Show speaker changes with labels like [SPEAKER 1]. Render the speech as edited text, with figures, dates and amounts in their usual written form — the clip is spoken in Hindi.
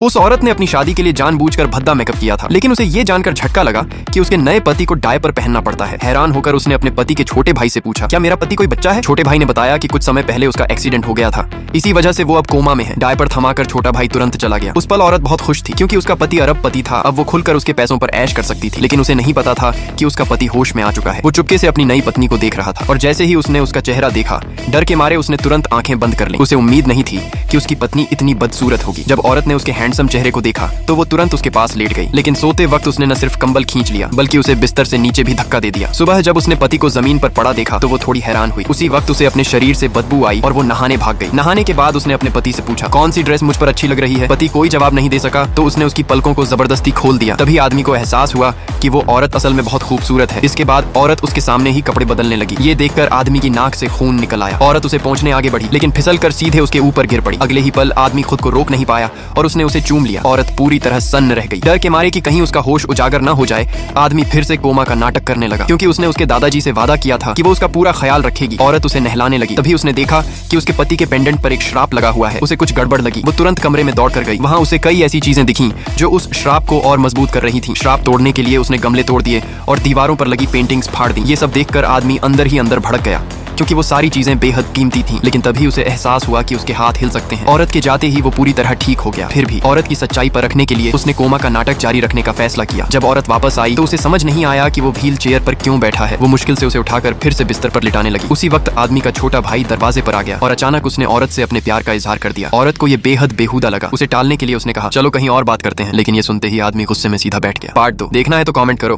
[SPEAKER 1] उस औरत ने अपनी शादी के लिए जानबूझकर भद्दा मेकअप किया था, लेकिन उसे ये जानकर झटका लगा कि उसके नए पति को डायपर पहनना पड़ता है। हैरान होकर उसने अपने पति के छोटे भाई से पूछा, क्या मेरा पति कोई बच्चा है? छोटे भाई ने बताया कि कुछ समय पहले उसका एक्सीडेंट हो गया था, इसी वजह से वो अब कोमा में है। डायपर थमाकर छोटा भाई तुरंत चला गया। उस पल औरत बहुत खुश थी क्योंकि उसका पति अरबपति था। अब वो खुलकर उसके पैसों पर ऐश कर सकती थी, लेकिन उसे नहीं पता था कि उसका पति होश में आ चुका है। वो चुपके से अपनी नई पत्नी को देख रहा था और जैसे ही उसने उसका चेहरा देखा, डर के मारे उसने तुरंत आंखें बंद कर ली। उसे उम्मीद नहीं थी कि उसकी पत्नी इतनी बदसूरत होगी। जब औरत ने उसके हैंडसम चेहरे को देखा तो वो तुरंत उसके पास लेट गई, लेकिन सोते वक्त उसने न सिर्फ कंबल खींच लिया बल्कि उसे बिस्तर से नीचे भी धक्का दे दिया। सुबह जब उसने पति को जमीन पर पड़ा देखा तो वो थोड़ी हैरान हुई। उसी वक्त उसे अपने शरीर से बदबू आई और वो नहाने भाग गई। नहाने के बाद उसने अपने पति से पूछा, कौन सी ड्रेस मुझ पर अच्छी लग रही है? पति कोई जवाब नहीं दे सका तो उसने उसकी पलकों को जबरदस्ती खोल दिया। तभी आदमी को एहसास हुआ कि वो औरत असल में बहुत खूबसूरत है। इसके बाद औरत उसके सामने ही कपड़े बदलने लगी। ये देखकर आदमी की नाक से खून निकल आया। औरत उसे पहुंचने आगे बढ़ी, लेकिन फिसल कर सीधे उसके ऊपर गिर पड़ी। अगले ही पल आदमी खुद को रोक नहीं पाया और उसने उसे चूम लिया। औरत पूरी तरह सन्न रह गई। डर के मारे कि कहीं उसका होश उजागर न हो जाए, आदमी फिर से कोमा का नाटक करने लगा, क्योंकि उसने उसके दादाजी से वादा किया था कि वो उसका पूरा ख्याल रखेगी। औरत उसे नहलाने लगी। तभी उसने देखा कि उसके पति के पेंडेंट पर एक श्राप लगा हुआ है। उसे कुछ गड़बड़ लगी। वो तुरंत कमरे में दौड़ कर गई। वहाँ उसे कई ऐसी चीजें दिखीं जो उस श्राप को और मजबूत कर रही थीं। श्राप तोड़ने के लिए उसने गमले तोड़ दिए और दीवारों पर लगी पेंटिंग्स फाड़ दी। ये सब देखकर आदमी अंदर ही अंदर भड़क गया, क्योंकि वो सारी चीजें बेहद कीमती थीं। लेकिन तभी उसे एहसास हुआ कि उसके हाथ हिल सकते हैं। औरत के जाते ही वो पूरी तरह ठीक हो गया। फिर भी औरत की सच्चाई परखने के लिए उसने कोमा का नाटक जारी रखने का फैसला किया। जब औरत वापस आई तो उसे समझ नहीं आया कि वो व्हील चेयर पर क्यों बैठा है। वो मुश्किल से उसे उठाकर फिर से बिस्तर पर लिटाने लगी। उसी वक्त आदमी का छोटा भाई दरवाजे पर आ गया और अचानक उसने औरत से अपने प्यार का इजहार कर दिया। औरत को ये बेहद बेहुदा लगा। उसे टालने के लिए उसने कहा, चलो कहीं और बात करते हैं, लेकिन ये सुनते ही आदमी गुस्से में सीधा बैठ गया। पार्ट 2 देखना है तो कमेंट करो।